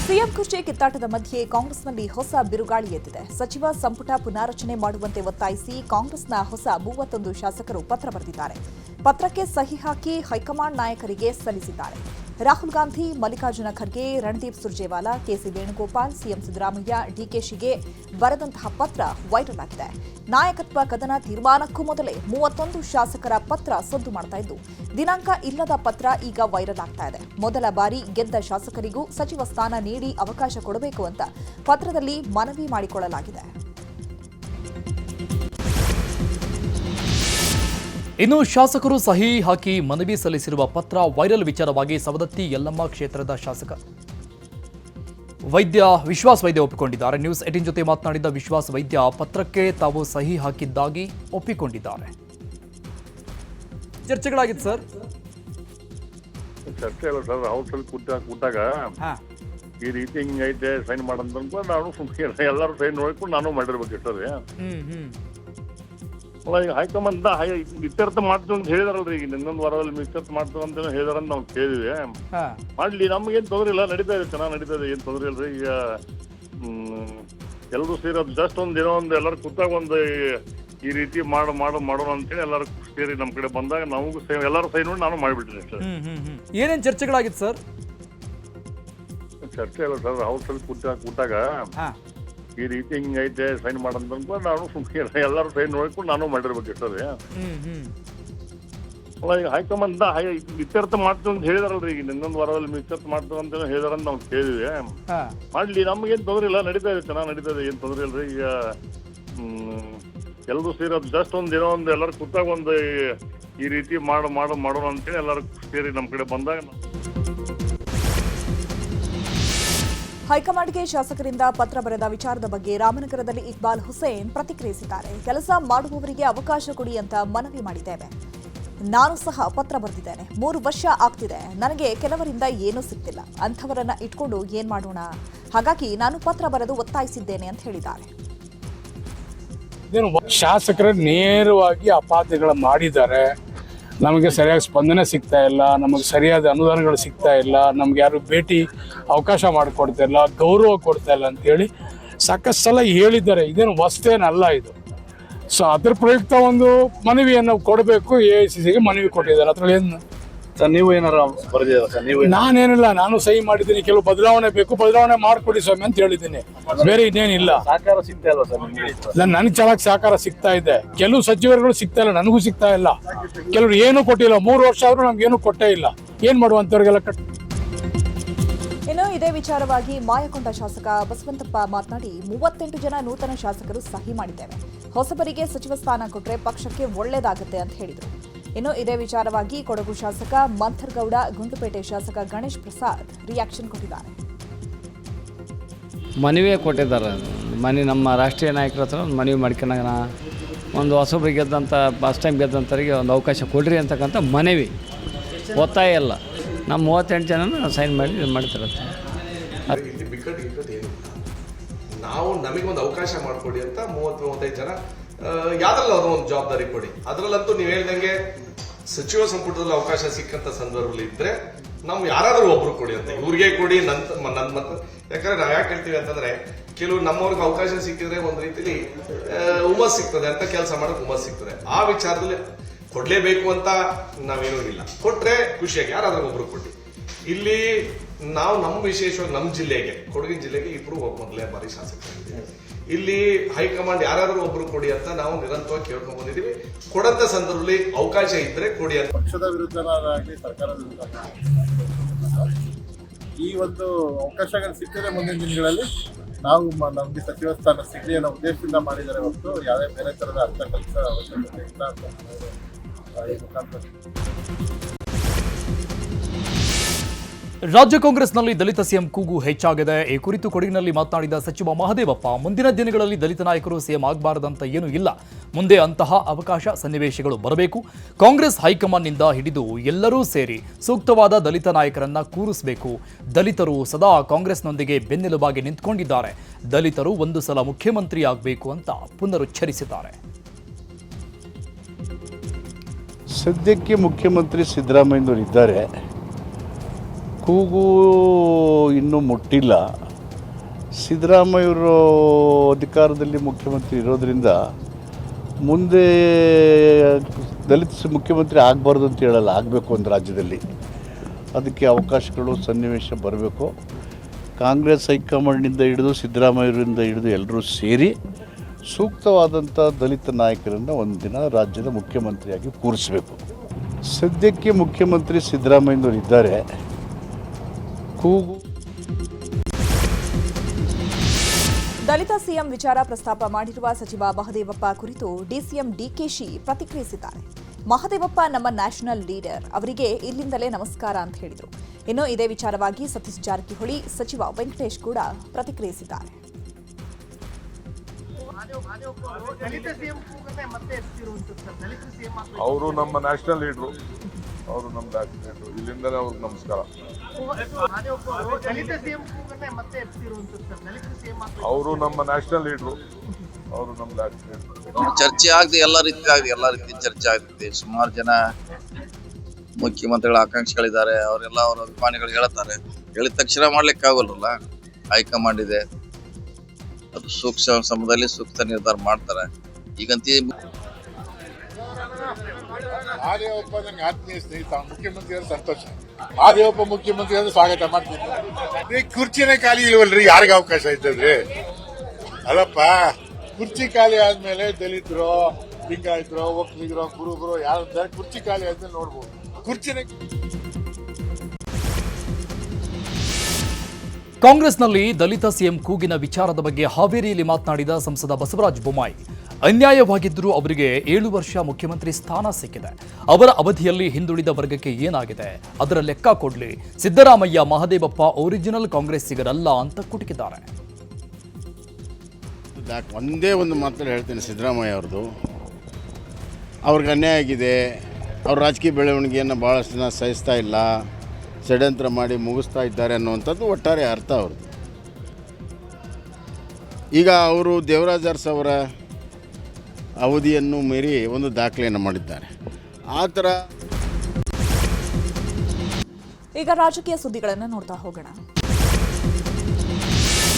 CM ಕುರ್ಚಿ ಕಿತ್ತಾಟದ ಮಧ್ಯೆ ಕಾಂಗ್ರೆಸ್ನಲ್ಲಿ ಹೊಸ ಬಿರುಗಾಳಿ ಎದ್ದಿದೆ. ಸಚಿವ ಸಂಪುಟ ಪುನಾರಚನೆ ಮಾಡುವಂತೆ ಒತ್ತಾಯಿಸಿ ಕಾಂಗ್ರೆಸ್ನ ಹೊಸ 31 ಶಾಸಕರು ಪತ್ರ ಬರೆದಿದ್ದಾರೆ. ಪತ್ರಕ್ಕೆ ಸಹಿ ಹಾಕಿ ಹೈಕಮಾಂಡ್ ನಾಯಕರಿಗೆ ಸಲ್ಲಿಸಿದ್ದಾರೆ. ರಾಹುಲ್ ಗಾಂಧಿ, ಮಲ್ಲಿಕಾರ್ಜುನ ಖರ್ಗೆ, ರಣದೀಪ್ ಸುರ್ಜೇವಾಲಾ, ಕೆಸಿ ವೇಣುಗೋಪಾಲ್, ಸಿಎಂ ಸಿದ್ದರಾಮಯ್ಯ, ಡಿಕೆಶಿಗೆ ಬರೆದಂತಹ ಪತ್ರ ವೈರಲ್ ಆಗಿದೆ. ನಾಯಕತ್ವ ಕದನ ತೀರ್ಮಾನಕ್ಕೂ ಮೊದಲೇ 31 ಶಾಸಕರ ಪತ್ರ ಸದ್ದು ಮಾಡ್ತಾ ಇದ್ದು, ದಿನಾಂಕ ಇಲ್ಲದ ಪತ್ರ ಈಗ ವೈರಲ್ ಆಗ್ತಾ ಇದೆ. ಮೊದಲ ಬಾರಿ ಗೆದ್ದ ಶಾಸಕರಿಗೂ ಸಚಿವ ಸ್ಥಾನ ನೀಡಿ ಅವಕಾಶ ಕೊಡಬೇಕು ಅಂತ ಪತ್ರದಲ್ಲಿ ಮನವಿ ಮಾಡಿಕೊಳ್ಳಲಾಗಿದೆ. ಇನ್ನು ಶಾಸಕರು ಸಹಿ ಹಾಕಿ ಮನವಿ ಸಲ್ಲಿಸಿರುವ ಪತ್ರ ವೈರಲ್ ವಿಚಾರವಾಗಿ ಸವದತ್ತಿ ಯಲ್ಲಮ್ಮ ಕ್ಷೇತ್ರದ ಶಾಸಕ ವಿಶ್ವಾಸ್ ವೈದ್ಯ ಒಪ್ಪಿಕೊಂಡಿದ್ದಾರೆ. ನ್ಯೂಸ್ 18 ಜೊತೆ ಮಾತನಾಡಿದ ವಿಶ್ವಾಸ್ ವೈದ್ಯ ಪತ್ರಕ್ಕೆ ತಾವು ಸಹಿ ಹಾಕಿದ್ದಾಗಿ ಒಪ್ಪಿಕೊಂಡಿದ್ದಾರೆ. ಚರ್ಚೆಗಳಾಗಿತ್ತು ಸರ್. ಚರ್ಚೆ ಅಲ್ಲ ಸರ್, ಹೌಸಲ್ಲಿ ಕೂತಾಗ ಈ ರೀತಿ ಹಿಂಗೈತೆ ಸೈನ್ ಮಾಡಂತ ನಾನು ಸುಮ್ಮನೆ ಎಲ್ಲರೂ ಸೈನ್ ನೋಡ್ಕೊಂಡು ನಾನು ಮಾಡಿರ್ಬೇಕು ಸರ್. ಅಲ್ಲ, ಈಗ ಹೈಕಮಾಂಡ್ ಇತ್ಯರ್ಥ ಮಾಡ್ತೀವಿ ಅಂತ ಹೇಳಿದಾರಲ್ರಿ. ಈಗ ಇನ್ನೊಂದು ವಾರದಲ್ಲಿ ಇತ್ಯರ್ಥ ಮಾಡ್ತೀವಿ ಅಂತ ಹೇಳಿದಾರಂತ ನಾವು ಕೇಳಿದ್ವಿ. ಮಾಡ್ಲಿ, ನಮ್ಗೇನು ತೊಂದ್ರೆ ಇಲ್ಲ, ನಡೀತಾ ಇದೆ, ಚೆನ್ನಾಗಿ ನಡೀತಾ ಇದೆ, ಏನು ತೊಂದ್ರೆ ಇಲ್ರಿ. ಈಗ ಎಲ್ಲರೂ ಸೇರಿ ಅದು ಜಸ್ಟ್ ಏನೋ ಒಂದು ಎಲ್ಲರೂ ಕೂತಾಗ ಒಂದು ಈ ರೀತಿ ಮಾಡೋಣ ಅಂತೇಳಿ ಎಲ್ಲರೂ ಸೇರಿ ನಮ್ಮ ಕಡೆ ಬಂದಾಗ ನಮಗೂ ಎಲ್ಲರೂ ಸೈ ನೋಡಿ ನಾನು ಮಾಡಿಬಿಟ್ಟಿನಿ ಸರ್. ಏನೇನು ಚರ್ಚೆಗಳಾಗಿತ್ತು ಸರ್? ಚರ್ಚೆ ಅಲ್ಲ ಸರ್, ಹೌಸಲ್ಲಿ ಕೂತಾಗ ಈ ರೀತಿ ಹಿಂಗೈತೆ ಸೈನ್ ಮಾಡಂತ ನಾನು ಸುಮ್ಮನೆ ಎಲ್ಲರೂ ಸೈನ್ ನೋಡ್ಕೊಂಡು ನಾನು ಮಾಡಿರ್ಬೇಕು ಸರ್. ಅಲ್ಲ, ಈಗ ಹೈಕಮಾಂಡ್ ಇತ್ಯರ್ಥ ಮಾಡ್ತೀವಿ ಅಂತ ಹೇಳಿದಾರಲ್ರಿ. ಈಗ ಇನ್ನೊಂದು ವಾರದಲ್ಲಿ ಇತ್ಯರ್ಥ ಮಾಡ್ತೀವಿ ಅಂತ ಹೇಳಿದಾರಂತ ನಾವು ಕೇಳಿದ್ವಿ. ಮಾಡ್ಲಿ, ನಮ್ಗೇನು ತೊಂದ್ರೆ ಇಲ್ಲ, ನಡೀತಾ ಇದೆ, ಚೆನ್ನಾಗಿ ನಡೀತಾ ಇದೆ, ಏನು ತೊಂದ್ರೆ ಇಲ್ರಿ. ಈಗ ಎಲ್ಲರೂ ಸೇರಿ ಅದು ಜಸ್ಟ್ ಏನೋ ಒಂದು ಎಲ್ಲರೂ ಕೂತಾಗ ಒಂದು ಈ ರೀತಿ ಮಾಡೋಣ ಅಂತೇಳಿ ಎಲ್ಲರೂ ಸೇರಿ ನಮ್ಮ ಕಡೆ ಬಂದಾಗ ಹೈಕಮಾಂಡ್ಗೆ ಶಾಸಕರಿಂದ ಪತ್ರ ಬರೆದ ವಿಚಾರದ ಬಗ್ಗೆ ರಾಮನಗರದಲ್ಲಿ ಇಕ್ಬಾಲ್ ಹುಸೇನ್ ಪ್ರತಿಕ್ರಿಯಿಸಿದ್ದಾರೆ. ಕೆಲಸ ಮಾಡುವವರಿಗೆ ಅವಕಾಶ ಕೊಡಿ ಅಂತ ಮನವಿ ಮಾಡಿದ್ದೇವೆ. ನಾನು ಸಹ ಪತ್ರ ಬರೆದಿದ್ದೇನೆ. 3 ವರ್ಷ ಆಗ್ತಿದೆ. ನನಗೆ ಕೆಲವರಿಂದ ಏನೂ ಸಿಗ್ತಿಲ್ಲ. ಅಂಥವರನ್ನ ಇಟ್ಕೊಂಡು ಏನ್ ಮಾಡೋಣ? ಹಾಗಾಗಿ ನಾನು ಪತ್ರ ಬರೆದು ಒತ್ತಾಯಿಸಿದ್ದೇನೆ ಅಂತ ಹೇಳಿದ್ದಾರೆ. ಶಾಸಕರು ನೇರವಾಗಿ ಅಪಾದನೆಗಳು ಮಾಡಿದ್ದಾರೆ. ನಮಗೆ ಸರಿಯಾಗಿ ಸ್ಪಂದನೆ ಸಿಗ್ತಾ ಇಲ್ಲ, ನಮಗೆ ಸರಿಯಾದ ಅನುದಾನಗಳು ಸಿಗ್ತಾ ಇಲ್ಲ, ನಮ್ಗೆ ಯಾರು ಭೇಟಿ ಅವಕಾಶ ಮಾಡಿಕೊಡ್ತಾ ಇಲ್ಲ, ಗೌರವ ಕೊಡ್ತಾ ಇಲ್ಲ ಅಂತೇಳಿ ಸಾಕಷ್ಟು ಸಲ ಹೇಳಿದ್ದಾರೆ. ಇದೇನು ಹೊಸ್ತೇನಲ್ಲ ಇದು. ಸೊ ಅದ್ರ ಪ್ರಯುಕ್ತ ಒಂದು ಮನವಿಯನ್ನು ಕೊಡಬೇಕು. AICCಗೆ ಮನವಿ ಕೊಟ್ಟಿದ್ದಾರೆ. ಅದ್ರಲ್ಲಿ ಏನು ಸರ್, ನೀವು ಏನಾರು ಬರೆದಿದ್ದೀರಾ ಸರ್? ನೀವು ನಾನೇನಿಲ್ಲ, ನಾನು ಸಹಿ ಮಾಡಿದ್ದೀನಿ. ಕೆಲವು ಬದಲಾವಣೆ ಬೇಕು, ಬದಲಾವಣೆ ಮಾಡಿಕೊಡಿ ಸ್ವಾಮಿ ಅಂತ ಹೇಳಿದ್ದೀನಿ. ಬೇರೆ ಇನ್ನೇನಿಲ್ಲ. ಸಹಕಾರ ಸಿಗ್ತಾ ಇಲ್ವಾ ಸರ್ ನಿಮಗೆ? ನನಗೆ ಚೆನ್ನಾಗಿ ಸಹಕಾರ ಸಿಗ್ತಾ ಇದೆ. ಕೆಲವು ಸಚಿವರುಗಳು ಸಿಗ್ತಾ ಇಲ್ಲ, ನನಗೂ ಸಿಗ್ತಾ ಇಲ್ಲ. ಕೆಲವರು ಏನೂ ಕೊಟ್ಟಿಲ್ಲ. 3 ವರ್ಷ ಆದ್ರೂ ನಮ್ಗೆ ಏನೂ ಕೊಟ್ಟೇ ಇಲ್ಲ. ಏನ್ ಮಾಡುವಂತವ್ರಿಗೆಲ್ಲ ಇನ್ನು ಇದೇ ವಿಚಾರವಾಗಿ ಮಾಯಕೊಂಡ ಶಾಸಕ ಬಸವಂತಪ್ಪ ಮಾತನಾಡಿ, 38 ಜನ ನೂತನ ಶಾಸಕರು ಸಹಿ ಮಾಡಿದ್ದೇವೆ. ಹೊಸಬರಿಗೆ ಸಚಿವ ಸ್ಥಾನ ಕೊಟ್ಟರೆ ಪಕ್ಷಕ್ಕೆ ಒಳ್ಳೆಯದಾಗುತ್ತೆ ಅಂತ ಹೇಳಿದರು. ಇನ್ನು ಇದೇ ವಿಚಾರವಾಗಿ ಕೊಡಗು ಶಾಸಕ ಮಂಥರ್ಗೌಡ, ಗುಂಡ್ಲುಪೇಟೆ ಶಾಸಕ ಗಣೇಶ್ ಪ್ರಸಾದ್ ರಿಯಾಕ್ಷನ್ ಕೊಟ್ಟಿದ್ದಾರೆ. ಮನವಿ ಕೊಟ್ಟಿದ್ದಾರೆ. ನಮ್ಮ ರಾಷ್ಟ್ರೀಯ ನಾಯಕರ ಹತ್ರ ಒಂದು ಮನವಿ ಮಾಡ್ಕೊಂಡಾಗ ಒಂದು ಹೊಸಬ್ರಿಗೆ ಗೆದ್ದಂಥ ಫಸ್ಟ್ ಟೈಮ್ ಗೆದ್ದಂಥವ್ರಿಗೆ ಒಂದು ಅವಕಾಶ ಕೊಡ್ರಿ ಅಂತಕ್ಕಂಥ ಮನವಿ, ಒತ್ತಾಯ ಇಲ್ಲ. ನಮ್ಮ 38 ಜನ ಸೈನ್ ಮಾಡಿ ಮಾಡ್ತಿರತ್ತೆ. ಇಲ್ಲಿ ಬಿಕ್ಕಟ್ಟು ಏನು, ನಾವು ನಮಗೊಂದು ಅವಕಾಶ ಮಾಡಿಕೊಡಿ ಅಂತ 30-35 ಜನ ಯಾವ್ದ್ರಲ್ಲ ಅದೋ ಒಂದು ಜವಾಬ್ದಾರಿ ಕೊಡಿ. ಅದರಲ್ಲಂತೂ ನೀವು ಹೇಳ್ದಂಗೆ ಸಚಿವ ಸಂಪುಟದಲ್ಲಿ ಅವಕಾಶ ಸಿಕ್ಕಂತ ಸಂದರ್ಭದಲ್ಲಿ ಇದ್ರೆ ನಾವು ಯಾರಾದ್ರೂ ಒಬ್ರು ಕೊಡಿ ಅಂತ, ಇವ್ರಿಗೆ ಕೊಡಿ ನನ್ನ ಯಾಕಂದ್ರೆ ನಾವ್ ಯಾಕೆ ಹೇಳ್ತೀವಿ ಅಂತಂದ್ರೆ, ಕೆಲವು ನಮ್ಮವ್ರಿಗೆ ಅವಕಾಶ ಸಿಕ್ಕಿದ್ರೆ ಒಂದ್ ರೀತಿಲಿ ಹುಮ್ಮಸ್ ಸಿಗ್ತದೆ ಅಂತ, ಕೆಲಸ ಮಾಡಕ್ ಹುಮ್ಮಸ್ ಸಿಗ್ತದೆ. ಆ ವಿಚಾರದಲ್ಲಿ ಕೊಡ್ಲೇಬೇಕು ಅಂತ ನಾವೇನೂ ಇಲ್ಲ. ಕೊಟ್ರೆ ಖುಷಿಯಾಗಿ ಯಾರಾದ್ರೂ ಒಬ್ರು ಕೊಡಿ. ಇಲ್ಲಿ ನಾವು ವಿಶೇಷವಾಗಿ ನಮ್ಮ ಜಿಲ್ಲೆಗೆ, ಕೊಡಗಿನ ಜಿಲ್ಲೆಗೆ ಇಬ್ರು ಮೊದಲೇ ಬಾರಿ ಶಾಸಕರಾಗಿದ್ದೀವಿ. ಇಲ್ಲಿ ಹೈಕಮಾಂಡ್ ಯಾರಾದ್ರೂ ಒಬ್ರು ಕೊಡಿ ಅಂತ ನಾವು ನಿರಂತರವಾಗಿ ಕೇಳ್ಕೊಂಡ್ ಬಂದಿದ್ದೀವಿ. ಕೊಡಂತ ಸಂದರ್ಭದಲ್ಲಿ ಅವಕಾಶ ಇದ್ರೆ ಕೊಡಿ ಅಂತ. ಪಕ್ಷದ ವಿರುದ್ಧನಾಗಲಿ ಸರ್ಕಾರದ ವಿರುದ್ಧ ಈ ಒಂದು ಅವಕಾಶಗಳು ಸಿಕ್ಕಿದ್ರೆ ಮುಂದಿನ ದಿನಗಳಲ್ಲಿ ನಾವು ನಮಗೆ ಸಚಿವ ಸ್ಥಾನ ಸಿಗಲಿ ಅನ್ನೋ ಉದ್ದೇಶದಿಂದ ಮಾಡಿದರೆ ಹೊರತು ಯಾವುದೇ ಬೇರೆ ತರದ ಅರ್ಥ ಕಲಿಸೋ ಅವಶ್ಯಕತೆ ಇಲ್ಲ ಅಂತ ಈ ಮುಖಾಂತರ. ರಾಜ್ಯ ಕಾಂಗ್ರೆಸ್ನಲ್ಲಿ ದಲಿತ ಸಿಎಂ ಕೂಗು ಹೆಚ್ಚಾಗಿದೆ. ಈ ಕುರಿತು ಕೊಡಗಿನಲ್ಲಿ ಮಾತನಾಡಿದ ಸಚಿವ ಮಹದೇವಪ್ಪ, ಮುಂದಿನ ದಿನಗಳಲ್ಲಿ ದಲಿತ ನಾಯಕರು ಸಿಎಂ ಆಗಬಾರದಂತ ಏನೂ ಇಲ್ಲ. ಮುಂದೆ ಅಂತಹ ಅವಕಾಶ ಸನ್ನಿವೇಶಗಳು ಬರಬೇಕು. ಕಾಂಗ್ರೆಸ್ ಹೈಕಮಾಂಡ್ನಿಂದ ಹಿಡಿದು ಎಲ್ಲರೂ ಸೇರಿ ಸೂಕ್ತವಾದ ದಲಿತ ನಾಯಕರನ್ನ ಕೂರಿಸಬೇಕು. ದಲಿತರು ಸದಾ ಕಾಂಗ್ರೆಸ್ನೊಂದಿಗೆ ಬೆನ್ನೆಲುಬಾಗಿ ನಿಂತ್ಕೊಂಡಿದ್ದಾರೆ. ದಲಿತರು ಒಂದು ಸಲ ಮುಖ್ಯಮಂತ್ರಿ ಆಗಬೇಕು ಅಂತ ಪುನರುಚ್ಚರಿಸಿದ್ದಾರೆ. ಸದ್ಯಕ್ಕೆ ಮುಖ್ಯಮಂತ್ರಿ ಸಿದ್ದರಾಮಯ್ಯನವರು ಇದ್ದಾರೆ. ಕೂಗು ಇನ್ನೂ ಇನ್ನೂ ಮುಟ್ಟಿಲ್ಲ. ಸಿದ್ದರಾಮಯ್ಯವರು ಅಧಿಕಾರದಲ್ಲಿ ಮುಖ್ಯಮಂತ್ರಿ ಇರೋದರಿಂದ ಮುಂದೆ ದಲಿತ ಮುಖ್ಯಮಂತ್ರಿ ಆಗಬಾರ್ದು ಅಂತ ಹೇಳಲ್ಲ, ಆಗಬೇಕು ಒಂದು ರಾಜ್ಯದಲ್ಲಿ. ಅದಕ್ಕೆ ಅವಕಾಶಗಳು ಸನ್ನಿವೇಶ ಬರಬೇಕು. ಕಾಂಗ್ರೆಸ್ ಹೈಕಮಾಂಡ್ನಿಂದ ಹಿಡಿದು ಸಿದ್ದರಾಮಯ್ಯರಿಂದ ಹಿಡಿದು ಎಲ್ಲರೂ ಸೇರಿ ಸೂಕ್ತವಾದಂಥ ದಲಿತ ನಾಯಕರನ್ನು ಒಂದು ದಿನ ರಾಜ್ಯದ ಮುಖ್ಯಮಂತ್ರಿಯಾಗಿ ಕೂರಿಸಬೇಕು. ಸದ್ಯಕ್ಕೆ ಮುಖ್ಯಮಂತ್ರಿ ಸಿದ್ದರಾಮಯ್ಯನವರು ಇದ್ದಾರೆ. ಕೂಗು ದಲಿತ ಸಿಎಂ ವಿಚಾರ ಪ್ರಸ್ತಾಪ ಮಾಡಿರುವ ಸಚಿವ ಮಹದೇವಪ್ಪ ಕುರಿತು ಡಿಸಿಎಂ ಡಿಕೆಶಿ ಪ್ರತಿಕ್ರಿಯಿಸಿದ್ದಾರೆ. ಮಹದೇವಪ್ಪ ನಮ್ಮ ನ್ಯಾಷನಲ್ ಲೀಡರ್, ಅವರಿಗೆ ಇಲ್ಲಿಂದಲೇ ನಮಸ್ಕಾರ ಅಂತ ಹೇಳಿದರು. ಇನ್ನು ಇದೇ ವಿಚಾರವಾಗಿ ಸತೀಶ್ ಜಾರಕಿಹೊಳಿ, ಸಚಿವ ವೆಂಕಟೇಶ್ ಕೂಡ ಪ್ರತಿಕ್ರಿಯಿಸಿದ್ದಾರೆ. ಅವರು ನಮ್ಮ ನ್ಯಾಷನಲ್ ಲೀಡ್ರು, ಅವರು ನಮ್ಮ ನ್ಯಾಷನಲ್ ಲೀಡ್ರು, ಇಲ್ಲಿಂದಲೇ ಅವ್ರಿಗೆ ನಮಸ್ಕಾರ. ಅವರು ನಮ್ಮ ನ್ಯಾಷನಲ್ ಲೀಡ್ರು, ಅವರು ನಮ್ಮ ನ್ಯಾಷನಲ್ ಲೀಡ್ರು. ಚರ್ಚೆ ಆಗದೆ ಎಲ್ಲ ರೀತಿ ಚರ್ಚೆ ಆಗ್ತದೆ. ಸುಮಾರು ಜನ ಮುಖ್ಯಮಂತ್ರಿಗಳ ಆಕಾಂಕ್ಷಿಗಳಿದ್ದಾರೆ, ಅವರೆಲ್ಲ ಅವರ ಅಭಿಮಾನಿಗಳು ಹೇಳ್ತಾರೆ. ಹೇಳಿದ ತಕ್ಷಣ ಮಾಡ್ಲಿಕ್ಕೆ ಆಗೋಲ್ಲ, ಹೈಕಮಾಂಡ್ ಇದೆ, ಅದು ಸೂಕ್ಷ್ಮ ಸಮಯದಲ್ಲಿ ಸೂಕ್ತ ನಿರ್ಧಾರ ಮಾಡ್ತಾರೆ. ಈಗಂತೂ ಮಹದೇವಪ್ಪ ನನಗೆ ಆತ್ಮೀಯ ಸ್ನೇಹಿತ, ಮುಖ್ಯಮಂತ್ರಿ ಸಂತೋಷ. ಮಹದೇವಪ್ಪ ಮುಖ್ಯಮಂತ್ರಿ ಅಂದ್ರೆ ಸ್ವಾಗತ ಮಾಡ್ತೀನಿ. ಕುರ್ಚಿನೇ ಖಾಲಿ ಇಲ್ವಲ್ರಿ, ಯಾರಿಗೆ ಅವಕಾಶ ಇದ್ದದ್ರಿ? ಅಲ್ಲಪ್ಪ, ಕುರ್ಚಿ ಖಾಲಿ ಆದ್ಮೇಲೆ ದಲಿತರು, ಲಿಂಗಾಯತರು, ಒಕ್ಕಲಿಗರು, ಕುರುಬರು ಯಾರು ಕುರ್ಚಿ ಖಾಲಿ ಆದ್ಮೇಲೆ ನೋಡ್ಬೋದು. ಕುರ್ಚಿನೇ ಕಾಂಗ್ರೆಸ್ನಲ್ಲಿ ದಲಿತ ಸಿಎಂ ಕೂಗಿನ ವಿಚಾರದ ಬಗ್ಗೆ ಹಾವೇರಿಯಲ್ಲಿ ಮಾತನಾಡಿದ ಸಂಸದ ಬಸವರಾಜ ಬೊಮ್ಮಾಯಿ, ಅನ್ಯಾಯವಾಗಿದ್ದರೂ ಅವರಿಗೆ 7 ವರ್ಷ ಮುಖ್ಯಮಂತ್ರಿ ಸ್ಥಾನ ಸಿಕ್ಕಿದೆ. ಅವರ ಅವಧಿಯಲ್ಲಿ ಹಿಂದುಳಿದ ವರ್ಗಕ್ಕೆ ಏನಾಗಿದೆ ಅದರ ಲೆಕ್ಕ ಕೊಡ್ಲಿ. ಸಿದ್ದರಾಮಯ್ಯ, ಮಹದೇವಪ್ಪ ಒರಿಜಿನಲ್ ಕಾಂಗ್ರೆಸ್ಸಿಗರಲ್ಲ ಅಂತ ಕುಟುಕಿದ್ದಾರೆ. ಒಂದೇ ಒಂದು ಮಾತಲ್ಲಿ ಹೇಳ್ತೇನೆ, ಸಿದ್ದರಾಮಯ್ಯ ಅವ್ರದ್ದು ಅವ್ರಿಗೆ ಅನ್ಯಾಯ ಆಗಿದೆ. ಅವ್ರ ರಾಜಕೀಯ ಬೆಳವಣಿಗೆಯನ್ನು ಭಾಳಷ್ಟು ಜನ ಸಹಿಸ್ತಾ ಇಲ್ಲ, ಷಡ್ಯಂತ್ರ ಮಾಡಿ ಮುಗಿಸ್ತಾ ಇದ್ದಾರೆ ಅನ್ನುವಂಥದ್ದು ಒಟ್ಟಾರೆ ಅರ್ಥ ಅವ್ರದ್ದು. ಈಗ ಅವರು ದೇವರಾಜ್ ಅರಸು ಅವರ ಅವಧಿಯನ್ನು ಮೀರಿ ಒಂದು ದಾಖಲೆಯನ್ನು ಮಾಡಿದ್ದಾರೆ. ಆ ಥರ ಈಗ ರಾಜಕೀಯ ಸುದ್ದಿಗಳನ್ನು ನೋಡ್ತಾ ಹೋಗೋಣ.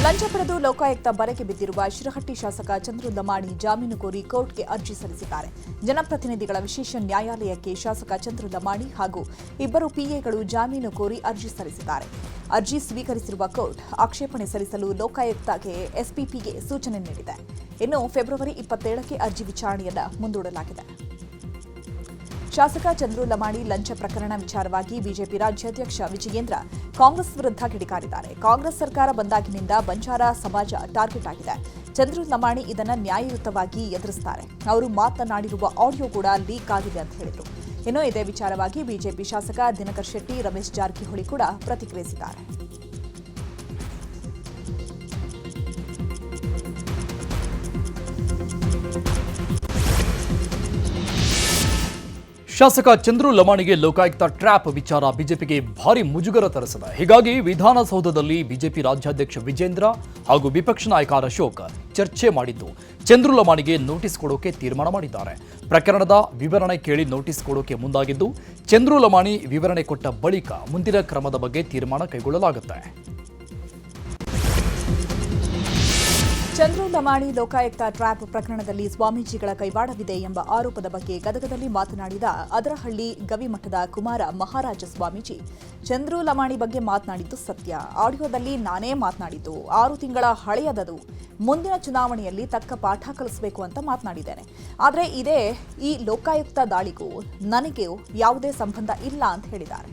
ಲಂಚ ಪಡೆದು ಲೋಕಾಯುಕ್ತ ಬರೆಗೆ ಬಿದ್ದಿರುವ ಶಿರಹಟ್ಟಿ ಶಾಸಕ ಚಂದ್ರು ಲಮಾಣಿ ಜಾಮೀನು ಕೋರಿ ಕೋರ್ಟ್ಗೆ ಅರ್ಜಿ ಸಲ್ಲಿಸಿದ್ದಾರೆ. ಜನಪ್ರತಿನಿಧಿಗಳ ವಿಶೇಷ ನ್ಯಾಯಾಲಯಕ್ಕೆ ಶಾಸಕ ಚಂದ್ರು ಲಮಾಣಿ ಹಾಗೂ ಇಬ್ಬರು ಪಿಎಗಳು ಜಾಮೀನು ಕೋರಿ ಅರ್ಜಿ ಸಲ್ಲಿಸಿದ್ದಾರೆ. ಅರ್ಜಿ ಸ್ವೀಕರಿಸಿರುವ ಕೋರ್ಟ್ ಆಕ್ಷೇಪಣೆ ಸಲ್ಲಿಸಲು ಲೋಕಾಯುಕ್ತಗೆ ಎಸ್ಪಿಪಿಗೆ ಸೂಚನೆ ನೀಡಿದೆ. ಇನ್ನು ಫೆಬ್ರವರಿ 27ಕ್ಕೆ ಅರ್ಜಿ ವಿಚಾರಣೆಯನ್ನು ಮುಂದೂಡಲಾಗಿದೆ. ಶಾಸಕ ಚಂದ್ರು ಲಮಾಣಿ ಲಂಚ ಪ್ರಕರಣ ವಿಚಾರವಾಗಿ ಬಿಜೆಪಿ ರಾಜ್ಯಾಧ್ಯಕ್ಷ ವಿಜಯೇಂದ್ರ ಕಾಂಗ್ರೆಸ್ ವಿರುದ್ಧ ಕಿಡಿಕಾರಿದ್ದಾರೆ. ಕಾಂಗ್ರೆಸ್ ಸರ್ಕಾರ ಬಂದಾಗಿನಿಂದ ಬಂಜಾರ ಸಮಾಜ ಟಾರ್ಗೆಟ್ ಆಗಿದೆ. ಚಂದ್ರು ಲಮಾಣಿ ಇದನ್ನು ನ್ಯಾಯಯುತವಾಗಿ ಎದುರಿಸುತ್ತಾರೆ. ಅವರು ಮಾತನಾಡಿರುವ ಆಡಿಯೋ ಕೂಡ ಲೀಕ್ ಆಗಿದೆ ಅಂತ ಹೇಳಿದರು. ಇನ್ನು ಇದೇ ವಿಚಾರವಾಗಿ ಬಿಜೆಪಿ ಶಾಸಕ ದಿನಕರ್ ಶೆಟ್ಟಿ, ರಮೇಶ್ ಜಾರಕಿಹೊಳಿ ಕೂಡ ಪ್ರತಿಕ್ರಿಯಿಸಿದ್ದಾರೆ. ಶಾಸಕ ಚಂದ್ರು ಲಮಾಣಿಗೆ ಲೋಕಾಯುಕ್ತ ಟ್ರ್ಯಾಪ್ ವಿಚಾರ ಬಿಜೆಪಿಗೆ ಭಾರಿ ಮುಜುಗರ ತರಿಸಿದೆ. ಹೀಗಾಗಿ ವಿಧಾನಸೌಧದಲ್ಲಿ ಬಿಜೆಪಿ ರಾಜ್ಯಾಧ್ಯಕ್ಷ ವಿಜೇಂದ್ರ ಹಾಗೂ ವಿಪಕ್ಷ ನಾಯಕ ಅಶೋಕ್ ಚರ್ಚೆ ಮಾಡಿದ್ದು ಚಂದ್ರು ಲಮಾಣಿಗೆ ನೋಟಿಸ್ ಕೊಡೋಕೆ ತೀರ್ಮಾನ ಮಾಡಿದ್ದಾರೆ. ಪ್ರಕರಣದ ವಿವರಣೆ ಕೇಳಿ ನೋಟಿಸ್ ಕೊಡೋಕೆ ಮುಂದಾಗಿದ್ದು ಚಂದ್ರು ಲಮಾಣಿ ವಿವರಣೆ ಕೊಟ್ಟ ಬಳಿಕ ಮುಂದಿನ ಕ್ರಮದ ಬಗ್ಗೆ ತೀರ್ಮಾನ ಕೈಗೊಳ್ಳಲಾಗುತ್ತೆ. ಚಂದ್ರು ಲಮಾಣಿ ಲೋಕಾಯುಕ್ತ ಟ್ರ್ಯಾಪ್ ಪ್ರಕರಣದಲ್ಲಿ ಸ್ವಾಮೀಜಿಗಳ ಕೈವಾಡವಿದೆ ಎಂಬ ಆರೋಪದ ಬಗ್ಗೆ ಗದಗದಲ್ಲಿ ಮಾತನಾಡಿದ ಅದರಹಳ್ಳಿ ಗವಿಮಠದ ಕುಮಾರ ಮಹಾರಾಜ ಸ್ವಾಮೀಜಿ, ಚಂದ್ರು ಲಮಾಣಿ ಬಗ್ಗೆ ಮಾತನಾಡಿದ್ದು ಸತ್ಯ. ಆಡಿಯೋದಲ್ಲಿ ನಾನೇ ಮಾತನಾಡಿದ್ದು 6 ತಿಂಗಳ ಹಳೆಯದದು. ಮುಂದಿನ ಚುನಾವಣೆಯಲ್ಲಿ ತಕ್ಕ ಪಾಠ ಕಲಿಸಬೇಕು ಅಂತ ಮಾತನಾಡಿದ್ದೇನೆ. ಆದರೆ ಈ ಲೋಕಾಯುಕ್ತ ದಾಳಿಗೂ ನನಗೆ ಯಾವುದೇ ಸಂಬಂಧ ಇಲ್ಲ ಅಂತ ಹೇಳಿದ್ದಾರೆ.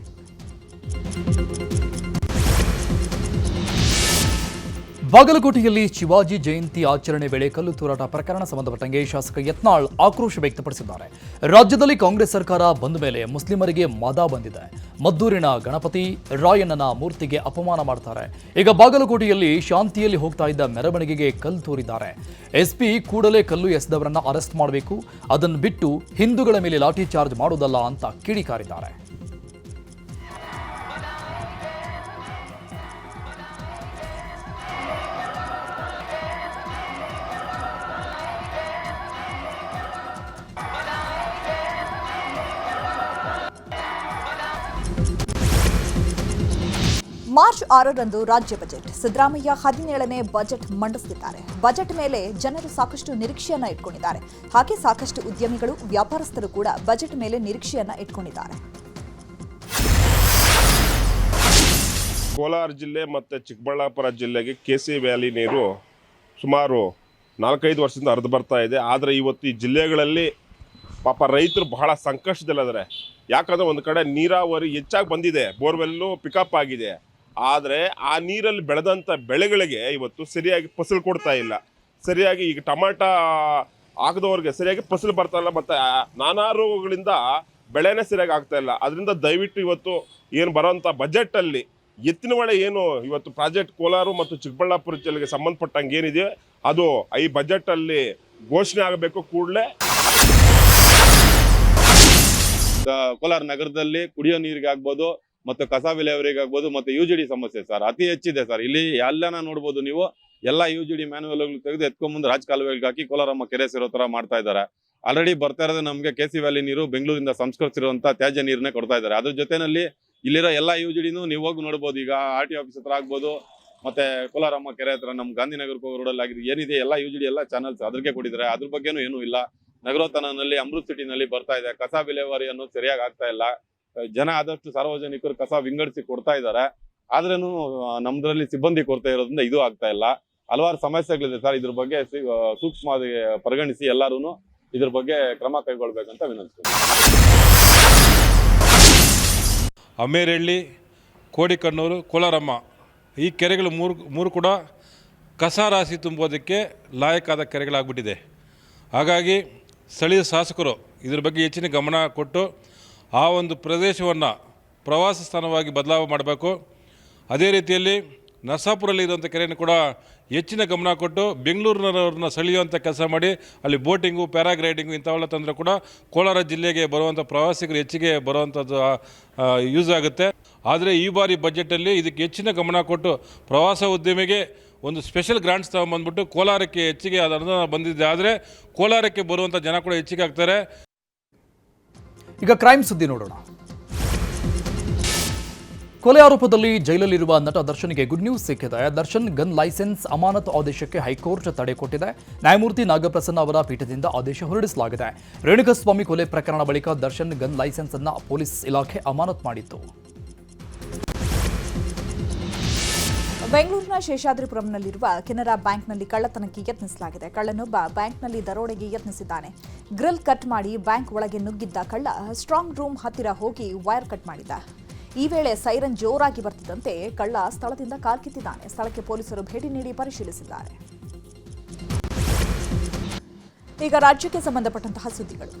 ಬಾಗಲಕೋಟೆಯಲ್ಲಿ ಶಿವಾಜಿ ಜಯಂತಿ ಆಚರಣೆ ವೇಳೆ ಕಲ್ಲು ತೂರಾಟ ಪ್ರಕರಣ ಸಂಬಂಧಪಟ್ಟಂಗೆ ಶಾಸಕ ಯತ್ನಾಳ್ ಆಕ್ರೋಶ ವ್ಯಕ್ತಪಡಿಸಿದ್ದಾರೆ. ರಾಜ್ಯದಲ್ಲಿ ಕಾಂಗ್ರೆಸ್ ಸರ್ಕಾರ ಬಂದ ಮೇಲೆ ಮುಸ್ಲಿಮರಿಗೆ ಮದ ಬಂದಿದೆ. ಮದ್ದೂರಿನ ಗಣಪತಿ ರಾಯಣ್ಣನ ಮೂರ್ತಿಗೆ ಅಪಮಾನ ಮಾಡ್ತಾರೆ. ಈಗ ಬಾಗಲಕೋಟೆಯಲ್ಲಿ ಶಾಂತಿಯಲ್ಲಿ ಹೋಗ್ತಾ ಇದ್ದ ಮೆರವಣಿಗೆಗೆ ಕಲ್ಲು ತೂರಿದ್ದಾರೆ. ಎಸ್ಪಿ ಕೂಡಲೇ ಕಲ್ಲು ಎಸೆದವರನ್ನ ಅರೆಸ್ಟ್ ಮಾಡಬೇಕು, ಅದನ್ನು ಬಿಟ್ಟು ಹಿಂದೂಗಳ ಮೇಲೆ ಲಾಠಿ ಚಾರ್ಜ್ ಮಾಡೋದಲ್ಲ ಅಂತ ಕಿಡಿಕಾರಿದ್ದಾರೆ. ಮಾರ್ಚ್ 6ರಂದು ರಾಜ್ಯ ಬಜೆಟ್. ಸಿದ್ದರಾಮಯ್ಯ 17ನೇ ಬಜೆಟ್ ಮಂಡಿಸಲಿದ್ದಾರೆ. ಬಜೆಟ್ ಮೇಲೆ ಜನರು ಸಾಕಷ್ಟು ನಿರೀಕ್ಷೆಯನ್ನ ಇಟ್ಕೊಂಡಿದ್ದಾರೆ. ಹಾಗೆ ಸಾಕಷ್ಟು ಉದ್ಯಮಿಗಳು, ವ್ಯಾಪಾರಸ್ಥರು ಕೂಡ ಬಜೆಟ್ ಮೇಲೆ ನಿರೀಕ್ಷೆಯನ್ನ ಇಟ್ಕೊಂಡಿದ್ದಾರೆ. ಕೋಲಾರ ಜಿಲ್ಲೆ ಮತ್ತು ಚಿಕ್ಕಬಳ್ಳಾಪುರ ಜಿಲ್ಲೆಗೆ ಕೆಸಿ ವ್ಯಾಲಿ ನೀರು ಸುಮಾರು 4-5 ವರ್ಷದಿಂದ ಹರಿದು ಬರ್ತಾ ಇದೆ. ಆದರೆ ಇವತ್ತು ಈ ಜಿಲ್ಲೆಗಳಲ್ಲಿ ಪಾಪ ರೈತರು ಬಹಳ ಸಂಕಷ್ಟದಲ್ಲಿದ್ದಾರೆ. ಯಾಕಂದರೆ ಒಂದು ಕಡೆ ನೀರಾವರಿ ಹೆಚ್ಚಾಗಿ ಬಂದಿದೆ, ಬೋರ್ವೆಲ್ಲು ಪಿಕಪ್ ಆಗಿದೆ. ಆದರೆ ಆ ನೀರಲ್ಲಿ ಬೆಳೆದಂಥ ಬೆಳೆಗಳಿಗೆ ಇವತ್ತು ಸರಿಯಾಗಿ ಫಸಲು ಕೊಡ್ತಾ ಇಲ್ಲ. ಸರಿಯಾಗಿ ಈಗ ಟೊಮಾಟ ಹಾಕಿದವ್ರಿಗೆ ಸರಿಯಾಗಿ ಫಸಲು ಬರ್ತಾ ಇಲ್ಲ, ಮತ್ತು ನಾನಾ ರೋಗಗಳಿಂದ ಬೆಳೆನೇ ಸರಿಯಾಗಿ ಆಗ್ತಾ ಇಲ್ಲ. ಅದರಿಂದ ದಯವಿಟ್ಟು ಇವತ್ತು ಏನು ಬರೋಂಥ ಬಜೆಟಲ್ಲಿ ಎತ್ತಿನ ಹೊಳೆ ಏನು ಇವತ್ತು ಪ್ರಾಜೆಕ್ಟ್ ಕೋಲಾರ ಮತ್ತು ಚಿಕ್ಕಬಳ್ಳಾಪುರ ಜಿಲ್ಲೆಗೆ ಸಂಬಂಧಪಟ್ಟಂಗೆ ಏನಿದೆ ಅದು ಈ ಬಜೆಟಲ್ಲಿ ಘೋಷಣೆ ಆಗಬೇಕು ಕೂಡಲೇ. ಕೋಲಾರ ನಗರದಲ್ಲಿ ಕುಡಿಯೋ ನೀರಿಗೆ ಆಗ್ಬೋದು, ಮತ್ತು ಕಸ ವಿಲೇವಾರಿಗೆ ಆಗ್ಬೋದು, ಮತ್ತು UGD ಸಮಸ್ಯೆ ಸರ್ ಅತಿ ಹೆಚ್ಚಿದೆ ಸರ್. ಇಲ್ಲಿ ಎಲ್ಲನ ನೋಡ್ಬೋದು ನೀವು, ಎಲ್ಲ UGD ಮ್ಯಾನ್ಯುವಲ್ಗಳು ತೆಗೆದು ಎತ್ಕೊಂಡ್ಬಂದು ರಾಜಕಾಲುವೆಗಳಿಗೆ ಹಾಕಿ ಕೋಲಾರಮ್ಮ ಕೆರೆ ಸೇರೋ ಥರ ಮಾಡ್ತಾ ಇದ್ದಾರೆ. ಆಲ್ರೆಡಿ ಬರ್ತಾ ಇರೋದು ನಮಗೆ ಕೆಸಿ ವ್ಯಾಲಿ ನೀರು ಬೆಂಗಳೂರಿಂದ ಸಂಸ್ಕರಿಸಿರುವಂಥ ತ್ಯಾಜ್ಯ ನೀರನ್ನೇ ಕೊಡ್ತಾ ಇದ್ದಾರೆ. ಅದ್ರ ಜೊತೆಯಲ್ಲಿ ಇಲ್ಲಿರೋ ಎಲ್ಲ UGDನೂ ನೀವು ಹೋಗಿ ನೋಡ್ಬೋದು. ಈಗ RT ಆಫೀಸ್ ಹತ್ರ ಆಗ್ಬೋದು, ಮತ್ತೆ ಕೋಲಾರಮ್ಮ ಕೆರೆ ಹತ್ರ ನಮ್ಮ ಗಾಂಧಿನಗರಕ್ಕೆ ಹೋಗೋ ರೋಡಲ್ಲಿ ಆಗಿದೆ ಏನಿದೆ ಎಲ್ಲ UGD ಎಲ್ಲ ಚಾನಲ್ಸ್ ಅದ್ರಿಗೆ ಕೊಟ್ಟಿದ್ದಾರೆ. ಅದ್ರ ಬಗ್ಗೆನೂ ಏನೂ ಇಲ್ಲ. ನಗರೋತ್ಥಾನದಲ್ಲಿ ಅಮೃತ್ ಸಿಟಿನಲ್ಲಿ ಬರ್ತಾ ಇದೆ, ಕಸ ವಿಲೇವಾರಿ ಅನ್ನೋದು ಸರಿಯಾಗಿ ಆಗ್ತಾ ಇಲ್ಲ. ಜನ ಆದಷ್ಟು ಸಾರ್ವಜನಿಕರು ಕಸ ವಿಂಗಡಿಸಿ ಕೊಡ್ತಾ ಇದ್ದಾರೆ, ಆದ್ರೂ ನಮ್ದ್ರಲ್ಲಿ ಸಿಬ್ಬಂದಿ ಕೊರತೆ ಇರೋದ್ರಿಂದ ಇದು ಆಗ್ತಾ ಇಲ್ಲ. ಹಲವಾರು ಸಮಸ್ಯೆಗಳಿದೆ ಸರ್. ಇದ್ರ ಬಗ್ಗೆ ಸೂಕ್ಷ್ಮವಾಗಿ ಪರಿಗಣಿಸಿ ಎಲ್ಲರೂ ಇದ್ರ ಬಗ್ಗೆ ಕ್ರಮ ಕೈಗೊಳ್ಬೇಕಂತ ವಿನಂತಿಸ್ತೀನಿ. ಅಮೇರಹಳ್ಳಿ, ಕೋಡಿಕಣ್ಣೂರು, ಕೋಲಾರಮ್ಮ ಈ ಕೆರೆಗಳು ಮೂರು ಕೂಡ ಕಸ ರಾಶಿ ತುಂಬೋದಕ್ಕೆ ಲಾಯಕ್ಕಾದ ಕೆರೆಗಳಾಗ್ಬಿಟ್ಟಿದೆ. ಹಾಗಾಗಿ ಸ್ಥಳೀಯ ಶಾಸಕರು ಇದ್ರ ಬಗ್ಗೆ ಹೆಚ್ಚಿನ ಗಮನ ಕೊಟ್ಟು ಆ ಒಂದು ಪ್ರದೇಶವನ್ನು ಪ್ರವಾಸ ಸ್ಥಾನವಾಗಿ ಬದಲಾವಣೆ ಮಾಡಬೇಕು. ಅದೇ ರೀತಿಯಲ್ಲಿ ನರಸಾಪುರಲ್ಲಿ ಇರುವಂಥ ಕೆರೆಯನ್ನು ಕೂಡ ಹೆಚ್ಚಿನ ಗಮನ ಕೊಟ್ಟು ಬೆಂಗಳೂರಿನವ್ರನ್ನ ಸೆಳೆಯುವಂಥ ಕೆಲಸ ಮಾಡಿ ಅಲ್ಲಿ ಬೋಟಿಂಗು, ಪ್ಯಾರಾಗ್ಲೈಡಿಂಗು ಇಂಥವೆಲ್ಲ ತಂದರೆ ಕೂಡ ಕೋಲಾರ ಜಿಲ್ಲೆಗೆ ಬರುವಂಥ ಪ್ರವಾಸಿಗರು ಹೆಚ್ಚಿಗೆ ಬರುವಂಥದ್ದು ಯೂಸ್ ಆಗುತ್ತೆ. ಆದರೆ ಈ ಬಾರಿ ಬಜೆಟಲ್ಲಿ ಇದಕ್ಕೆ ಹೆಚ್ಚಿನ ಗಮನ ಕೊಟ್ಟು ಪ್ರವಾಸ ಉದ್ಯಮಿಗೆ ಒಂದು ಸ್ಪೆಷಲ್ ಗ್ರಾಂಟ್ಸ್ ತಗೊಂಡ್ಬಂದ್ಬಿಟ್ಟು ಕೋಲಾರಕ್ಕೆ ಹೆಚ್ಚಿಗೆ ಅದು ಅನುದಾನ ಬಂದಿದೆ. ಆದರೆ ಕೋಲಾರಕ್ಕೆ ಬರುವಂಥ ಜನ ಕೂಡ ಹೆಚ್ಚಿಗೆ ಆಗ್ತಾರೆ. ಈಗ ಕ್ರೈಮ್ ಸುದ್ದಿ ನೋಡೋಣ. ಕೊಲೆ ಆರೋಪದಲ್ಲಿ ಜೈಲಲ್ಲಿರುವ ನಟ ದರ್ಶನ್ಗೆ ಗುಡ್ ನ್ಯೂಸ್ ಸಿಕ್ಕಿದೆ. ದರ್ಶನ್ ಗನ್ ಲೈಸೆನ್ಸ್ ಅಮಾನತು ಆದೇಶಕ್ಕೆ ಹೈಕೋರ್ಟ್ ತಡೆ ಕೊಟ್ಟಿದೆ. ನ್ಯಾಯಮೂರ್ತಿ ನಾಗಪ್ರಸನ್ನ ಅವರ ಪೀಠದಿಂದ ಆದೇಶ ಹೊರಡಿಸಲಾಗಿದೆ. ರೇಣುಕಸ್ವಾಮಿ ಕೊಲೆ ಪ್ರಕರಣ ಬಳಿಕ ದರ್ಶನ್ ಗನ್ ಲೈಸೆನ್ಸ್ ಅನ್ನು ಪೊಲೀಸ್ ಇಲಾಖೆ ಅಮಾನತು ಮಾಡಿತ್ತು. ಬೆಂಗಳೂರಿನ ಶೇಷಾದ್ರಿಪುರಂನಲ್ಲಿರುವ ಕೆನರಾ ಬ್ಯಾಂಕ್ನಲ್ಲಿ ಕಳ್ಳತನಕ್ಕೆ ಯತ್ನಿಸಲಾಗಿದೆ. ಕಳ್ಳನೊಬ್ಬ ಬ್ಯಾಂಕ್ನಲ್ಲಿ ದರೋಡೆಗೆ ಯತ್ನಿಸಿದ್ದಾನೆ. ಗ್ರಿಲ್ ಕಟ್ ಮಾಡಿ ಬ್ಯಾಂಕ್ ಒಳಗೆ ನುಗ್ಗಿದ್ದ ಕಳ್ಳ ಸ್ಟ್ರಾಂಗ್ ರೂಮ್ ಹತ್ತಿರ ಹೋಗಿ ವೈರ್ ಕಟ್ ಮಾಡಿದ್ದ. ಈ ವೇಳೆ ಸೈರನ್ ಜೋರಾಗಿ ಬರ್ತಿದ್ದಂತೆ ಕಳ್ಳ ಸ್ಥಳದಿಂದ ಕಾಲ್ಕಿತ್ತಿದ್ದಾನೆ. ಸ್ಥಳಕ್ಕೆ ಪೊಲೀಸರು ಭೇಟಿ ನೀಡಿ ಪರಿಶೀಲಿಸಿದ್ದಾರೆ. ಈಗ ರಾಜ್ಯಕ್ಕೆ ಸಂಬಂಧಪಟ್ಟಂತಹ ಸುದ್ದಿಗಳು.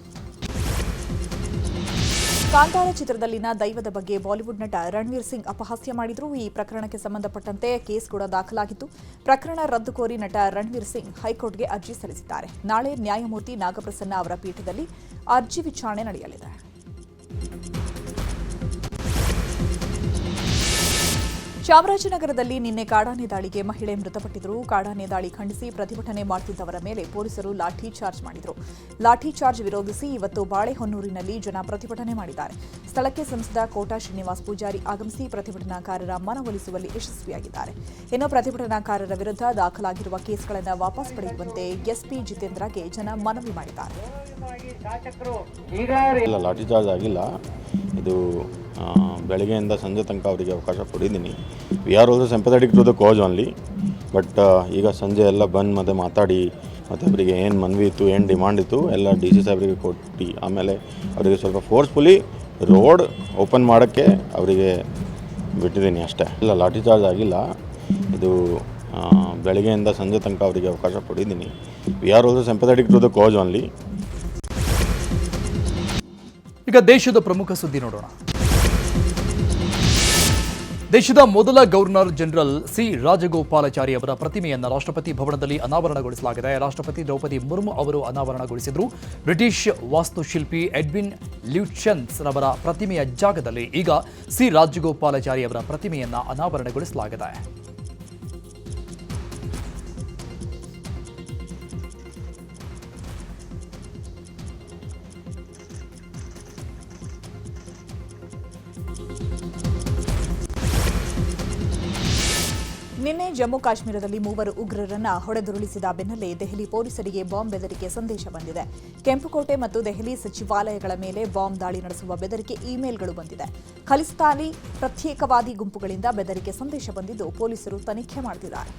ಕಾಂತಾರ ಚಿತ್ರದಲ್ಲಿನ ದೈವದ ಬಗ್ಗೆ ಬಾಲಿವುಡ್ ನಟ ರಣವೀರ್ ಸಿಂಗ್ ಅಪಹಾಸ್ಯ ಮಾಡಿದ್ರು. ಈ ಪ್ರಕರಣಕ್ಕೆ ಸಂಬಂಧಪಟ್ಟಂತೆ ಕೇಸ್ ಕೂಡ ದಾಖಲಾಗಿತ್ತು. ಪ್ರಕರಣ ರದ್ದು ಕೋರಿ ನಟ ರಣವೀರ್ ಸಿಂಗ್ ಹೈಕೋರ್ಟ್ಗೆ ಅರ್ಜಿ ಸಲ್ಲಿಸಿದ್ದಾರೆ. ನಾಳೆ ನ್ಯಾಯಮೂರ್ತಿ ನಾಗಪ್ರಸನ್ನ ಅವರ ಪೀಠದಲ್ಲಿ ಅರ್ಜಿ ವಿಚಾರಣೆ ನಡೆಯಲಿದೆ. ಚಾಮರಾಜನಗರದಲ್ಲಿ ನಿನ್ನೆ ಕಾಡಾನೆ ದಾಳಿಗೆ ಮಹಿಳೆ ಮೃತಪಟ್ಟಿದ್ದರು. ಕಾಡಾನೆ ದಾಳಿ ಖಂಡಿಸಿ ಪ್ರತಿಭಟನೆ ಮಾಡುತ್ತಿದ್ದವರ ಮೇಲೆ ಪೊಲೀಸರು ಲಾಠಿ ಚಾರ್ಜ್ ಮಾಡಿದರು. ಲಾಠಿ ಚಾರ್ಜ್ ವಿರೋಧಿಸಿ ಇವತ್ತು ಬಾಳೆಹೊನ್ನೂರಿನಲ್ಲಿ ಜನ ಪ್ರತಿಭಟನೆ ಮಾಡಿದ್ದಾರೆ. ಸ್ಥಳಕ್ಕೆ ಸಂಸದ ಕೋಟಾ ಶ್ರೀನಿವಾಸ್ ಪೂಜಾರಿ ಆಗಮಿಸಿ ಪ್ರತಿಭಟನಾಕಾರರ ಮನವೊಲಿಸುವಲ್ಲಿ ಯಶಸ್ವಿಯಾಗಿದ್ದಾರೆ. ಇನ್ನು ಪ್ರತಿಭಟನಾಕಾರರ ವಿರುದ್ಧ ದಾಖಲಾಗಿರುವ ಕೇಸ್ಗಳನ್ನು ವಾಪಸ್ ಪಡೆಯುವಂತೆ ಎಸ್ಪಿ ಜಿತೇಂದ್ರಗೆ ಜನ ಮನವಿ ಮಾಡಿದ್ದಾರೆ. ಲಾಠಿ ಚಾರ್ಜ್ ಆಗಿಲ್ಲ. ಇದು ಬೆಳಗ್ಗೆಯಿಂದ ಸಂಜೆ ತನಕ ಅವರಿಗೆ ಅವಕಾಶ ಕೊಟ್ಟಿದ್ದೀನಿ. We are also sympathetic to the cause only. But ಈಗ ಸಂಜೆ ಎಲ್ಲ ಬಂದು ಮತ್ತೆ ಮಾತಾಡಿ ಮತ್ತು ಅವರಿಗೆ ಏನು ಮನವಿ ಇತ್ತು, ಏನು ಡಿಮಾಂಡ್ ಇತ್ತು ಎಲ್ಲ DC ಸಾಹೇಬರಿಗೆ ಕೊಟ್ಟು ಆಮೇಲೆ ಅವರಿಗೆ ಸ್ವಲ್ಪ ಫೋರ್ಸ್ಫುಲಿ ರೋಡ್ ಓಪನ್ ಮಾಡೋಕ್ಕೆ ಅವರಿಗೆ ಬಿಟ್ಟಿದ್ದೀನಿ ಅಷ್ಟೇ. ಇಲ್ಲ ಲಾಠಿ ಚಾರ್ಜ್ ಆಗಿಲ್ಲ. ಇದು ಬೆಳಗ್ಗೆಯಿಂದ ಸಂಜೆ ತನಕ ಅವರಿಗೆ ಅವಕಾಶ ಕೊಟ್ಟಿದ್ದೀನಿ. We are also sympathetic to the cause only. ಈಗ ದೇಶದ ಪ್ರಮುಖ ಸುದ್ದಿ ನೋಡೋಣ. ದೇಶದ ಮೊದಲ ಗವರ್ನರ್ ಜನರಲ್ ಸಿ ರಾಜಗೋಪಾಲಾಚಾರಿ ಅವರ ಪ್ರತಿಮೆಯನ್ನು ರಾಷ್ಟ್ರಪತಿ ಭವನದಲ್ಲಿ ಅನಾವರಣಗೊಳಿಸಲಾಗಿದೆ. ರಾಷ್ಟ್ರಪತಿ ದ್ರೌಪದಿ ಮುರ್ಮು ಅವರು ಅನಾವರಣಗೊಳಿಸಿದರು. ಬ್ರಿಟಿಷ್ ವಾಸ್ತುಶಿಲ್ಪಿ ಎಡ್ವಿನ್ ಲ್ಯೂಚೆನ್ಸ್ ರವರ ಪ್ರತಿಮೆಯ ಜಾಗದಲ್ಲಿ ಈಗ ಸಿ ರಾಜಗೋಪಾಲಾಚಾರಿ ಅವರ ಪ್ರತಿಮೆಯನ್ನು ಅನಾವರಣಗೊಳಿಸಲಾಗಿದೆ. ನಿನ್ನೆ ಜಮ್ಮು ಕಾಶ್ಮೀರದಲ್ಲಿ 3 ಉಗ್ರರನ್ನ ಹೊಡೆದುರುಳಿಸಿದ ಬೆನ್ನಲ್ಲೇ ದೆಹಲಿ ಪೊಲೀಸರಿಗೆ ಬಾಂಬ್ ಬೆದರಿಕೆ ಸಂದೇಶ ಬಂದಿದೆ. ಕೆಂಪುಕೋಟೆ ಮತ್ತು ದೆಹಲಿ ಸಚಿವಾಲಯಗಳ ಮೇಲೆ ಬಾಂಬ್ ದಾಳಿ ನಡೆಸುವ ಬೆದರಿಕೆ ಇಮೇಲ್ಗಳು ಬಂದಿದೆ. ಖಲಿಸ್ತಾನಿ ಪ್ರತ್ಯೇಕವಾದಿ ಗುಂಪುಗಳಿಂದ ಬೆದರಿಕೆ ಸಂದೇಶ ಬಂದಿದ್ದು ಪೊಲೀಸರು ತನಿಖೆ ಮಾಡುತ್ತಿದ್ದಾರೆ.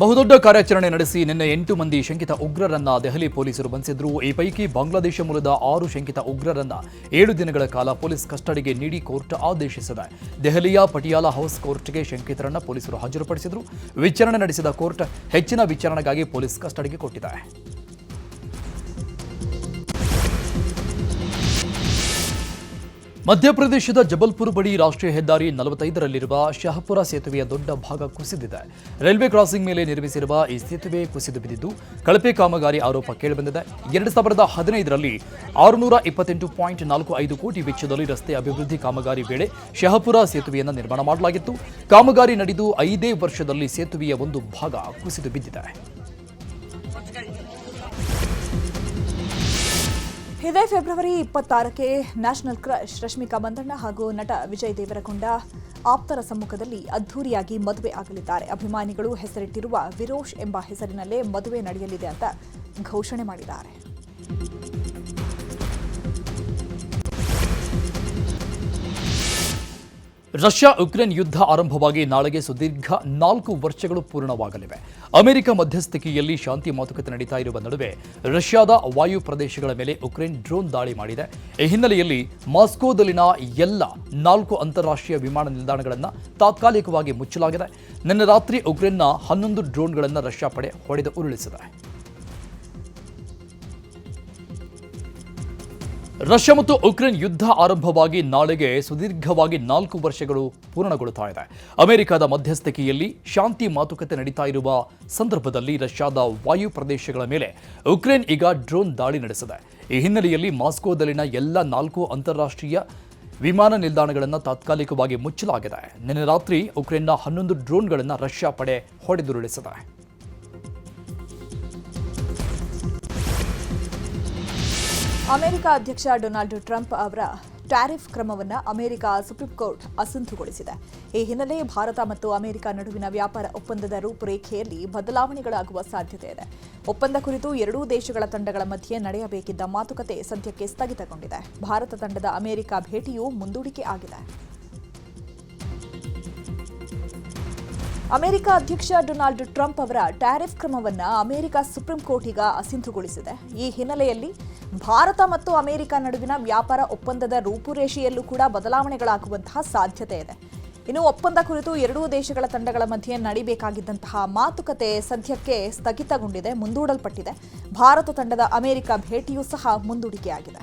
ಬಹುದೊಡ್ಡ ಕಾರ್ಯಾಚರಣೆ ನಡೆಸಿ ನಿನ್ನೆ 8 ಮಂದಿ ಶಂಕಿತ ಉಗ್ರರನ್ನ ದೆಹಲಿ ಪೊಲೀಸರು ಬಂಧಿಸಿದ್ರು. ಈ ಪೈಕಿ ಬಾಂಗ್ಲಾದೇಶ ಮೂಲದ 6 ಶಂಕಿತ ಉಗ್ರರನ್ನ 7 ದಿನಗಳ ಕಾಲ ಪೊಲೀಸ್ ಕಸ್ಟಡಿಗೆ ನೀಡಿ ಕೋರ್ಟ್ ಆದೇಶಿಸಿದೆ. ದೆಹಲಿಯ ಪಟಿಯಾಲ ಹೌಸ್ ಕೋರ್ಟ್ಗೆ ಶಂಕಿತರನ್ನ ಪೊಲೀಸರು ಹಾಜರುಪಡಿಸಿದ್ರು. ವಿಚಾರಣೆ ನಡೆಸಿದ ಕೋರ್ಟ್ ಹೆಚ್ಚಿನ ವಿಚಾರಣೆಗಾಗಿ ಪೊಲೀಸ್ ಕಸ್ಟಡಿಗೆ ಕೊಟ್ಟಿದೆ. ಮಧ್ಯಪ್ರದೇಶದ ಜಬಲ್ಪುರ್ ಬಳಿ ರಾಷ್ಟ್ರೀಯ ಹೆದ್ದಾರಿ 45ರಲ್ಲಿರುವ ಶಹಪುರ ಸೇತುವೆಯ ದೊಡ್ಡ ಭಾಗ ಕುಸಿದಿದೆ. ರೈಲ್ವೆ ಕ್ರಾಸಿಂಗ್ ಮೇಲೆ ನಿರ್ಮಿಸಿರುವ ಈ ಸೇತುವೆ ಕುಸಿದು ಬಿದ್ದಿದ್ದು ಕಳಪೆ ಕಾಮಗಾರಿ ಆರೋಪ ಕೇಳಿಬಂದಿದೆ. 2015ರಲ್ಲಿ 628.45 ಕೋಟಿ ವೆಚ್ಚದಲ್ಲಿ ರಸ್ತೆ ಅಭಿವೃದ್ಧಿ ಕಾಮಗಾರಿ ವೇಳೆ ಶಹಪುರ ಸೇತುವೆಯನ್ನು ನಿರ್ಮಾಣ ಮಾಡಲಾಗಿತ್ತು. ಕಾಮಗಾರಿ ನಡೆದು 5 ವರ್ಷದಲ್ಲಿ ಸೇತುವೆಯ ಒಂದು ಭಾಗ ಕುಸಿದು ಬಿದ್ದಿದೆ. ಇದೇ ಫೆಬ್ರವರಿ 26ಕ್ಕೆ ನ್ಯಾಷನಲ್ ಕ್ರಶ್ ರಶ್ಮಿಕಾ ಮಂದಣ್ಣ ಹಾಗೂ ನಟ ವಿಜಯ್ ದೇವರಕೊಂಡ ಆಪ್ತರ ಸಮ್ಮುಖದಲ್ಲಿ ಅದ್ಧೂರಿಯಾಗಿ ಮದುವೆ ಆಗಲಿದ್ದಾರೆ. ಅಭಿಮಾನಿಗಳು ಹೆಸರಿಟ್ಟಿರುವ ವಿರೋಶ್ ಎಂಬ ಹೆಸರಿನಲ್ಲೇ ಮದುವೆ ನಡೆಯಲಿದೆ ಅಂತ ಘೋಷಣೆ ಮಾಡಿದ್ದಾರೆ. ರಷ್ಯಾ ಯುಕ್ರೇನ್ ಯುದ್ಧ ಆರಂಭವಾಗಿ ನಾಳೆಗೆ ಸುದೀರ್ಘ 4 ವರ್ಷಗಳು ಪೂರ್ಣವಾಗಲಿವೆ. ಅಮೆರಿಕ ಮಧ್ಯಸ್ಥಿಕೆಯಲ್ಲಿ ಶಾಂತಿ ಮಾತುಕತೆ ನಡೀತಾ ಇರುವ ನಡುವೆ ರಷ್ಯಾದ ವಾಯು ಪ್ರದೇಶಗಳ ಮೇಲೆ ಯುಕ್ರೇನ್ ಡ್ರೋನ್ ದಾಳಿ ಮಾಡಿದೆ. ಈ ಹಿನ್ನೆಲೆಯಲ್ಲಿ ಮಾಸ್ಕೋದಲ್ಲಿನ ಎಲ್ಲ 4 ಅಂತಾರಾಷ್ಟ್ರೀಯ ವಿಮಾನ ನಿಲ್ದಾಣಗಳನ್ನು ತಾತ್ಕಾಲಿಕವಾಗಿ ಮುಚ್ಚಲಾಗಿದೆ. ನಿನ್ನೆ ರಾತ್ರಿ ಯುಕ್ರೇನ್ನ 11 ಡ್ರೋನ್ಗಳನ್ನು ರಷ್ಯಾ ಪಡೆ ಹೊಡೆದು ಉರುಳಿಸಿದೆ. ರಷ್ಯಾ ಮತ್ತು ಯುಕ್ರೇನ್ ಯುದ್ಧ ಆರಂಭವಾಗಿ ನಾಳೆಗೆ ಸುದೀರ್ಘವಾಗಿ 4 ವರ್ಷಗಳು ಪೂರ್ಣಗೊಳ್ಳುತ್ತಾ ಇದೆ. ಅಮೆರಿಕದ ಮಧ್ಯಸ್ಥಿಕೆಯಲ್ಲಿ ಶಾಂತಿ ಮಾತುಕತೆ ನಡೀತಾ ಇರುವ ಸಂದರ್ಭದಲ್ಲಿ ರಷ್ಯಾದ ವಾಯು ಪ್ರದೇಶಗಳ ಮೇಲೆ ಯುಕ್ರೇನ್ ಈಗ ಡ್ರೋನ್ ದಾಳಿ ನಡೆಸಿದೆ. ಈ ಹಿನ್ನೆಲೆಯಲ್ಲಿ ಮಾಸ್ಕೋದಲ್ಲಿನ ಎಲ್ಲ 4 ಅಂತಾರಾಷ್ಟ್ರೀಯ ವಿಮಾನ ನಿಲ್ದಾಣಗಳನ್ನು ತಾತ್ಕಾಲಿಕವಾಗಿ ಮುಚ್ಚಲಾಗಿದೆ. ನಿನ್ನೆ ರಾತ್ರಿ ಯುಕ್ರೇನ್ನ 11 ಡ್ರೋನ್ಗಳನ್ನು ರಷ್ಯಾ ಪಡೆ ಹೊಡೆದುರುಳಿಸಿದೆ. ಅಮೆರಿಕ ಅಧ್ಯಕ್ಷ ಡೊನಾಲ್ಡ್ ಟ್ರಂಪ್ ಅವರ ಟ್ಯಾರಿಫ್ ಕ್ರಮವನ್ನು ಅಮೆರಿಕ ಸುಪ್ರೀಂ ಕೋರ್ಟ್ ಅಸಿಂಧುಗೊಳಿಸಿದೆ. ಈ ಹಿನ್ನೆಲೆ ಭಾರತ ಮತ್ತು ಅಮೆರಿಕ ನಡುವಿನ ವ್ಯಾಪಾರ ಒಪ್ಪಂದದ ರೂಪುರೇಖೆಯಲ್ಲಿ ಬದಲಾವಣೆಗಳಾಗುವ ಸಾಧ್ಯತೆ ಇದೆ. ಒಪ್ಪಂದ ಕುರಿತು ಎರಡೂ ದೇಶಗಳ ತಂಡಗಳ ಮಧ್ಯೆ ನಡೆಯಬೇಕಿದ್ದ ಮಾತುಕತೆ ಸದ್ಯಕ್ಕೆ ಸ್ಥಗಿತಗೊಂಡಿದೆ. ಭಾರತ ತಂಡದ ಅಮೆರಿಕ ಭೇಟಿಯೂ ಮುಂದೂಡಿಕೆ ಆಗಿದೆ. ಅಮೆರಿಕ ಅಧ್ಯಕ್ಷ ಡೊನಾಲ್ಡ್ ಟ್ರಂಪ್ ಅವರ ಟ್ಯಾರಿಫ್ ಕ್ರಮವನ್ನು ಅಮೆರಿಕ ಸುಪ್ರೀಂ ಕೋರ್ಟ್ ಈಗ ಅಸಿಂಧುಗೊಳಿಸಿದೆ. ಈ ಹಿನ್ನೆಲೆಯಲ್ಲಿ ಭಾರತ ಮತ್ತು ಅಮೆರಿಕ ನಡುವಿನ ವ್ಯಾಪಾರ ಒಪ್ಪಂದದ ರೂಪುರೇಷೆಯಲ್ಲೂ ಕೂಡ ಬದಲಾವಣೆಗಳಾಗುವಂತಹ ಸಾಧ್ಯತೆ ಇದೆ. ಇನ್ನು ಒಪ್ಪಂದ ಕುರಿತು ಎರಡೂ ದೇಶಗಳ ತಂಡಗಳ ಮಧ್ಯೆ ನಡೆಯಬೇಕಾಗಿದ್ದಂತಹ ಮಾತುಕತೆ ಸದ್ಯಕ್ಕೆ ಸ್ಥಗಿತಗೊಂಡಿದೆ, ಮುಂದೂಡಲ್ಪಟ್ಟಿದೆ. ಭಾರತ ತಂಡದ ಅಮೆರಿಕ ಭೇಟಿಯೂ ಸಹ ಮುಂದೂಡಿಕೆಯಾಗಿದೆ.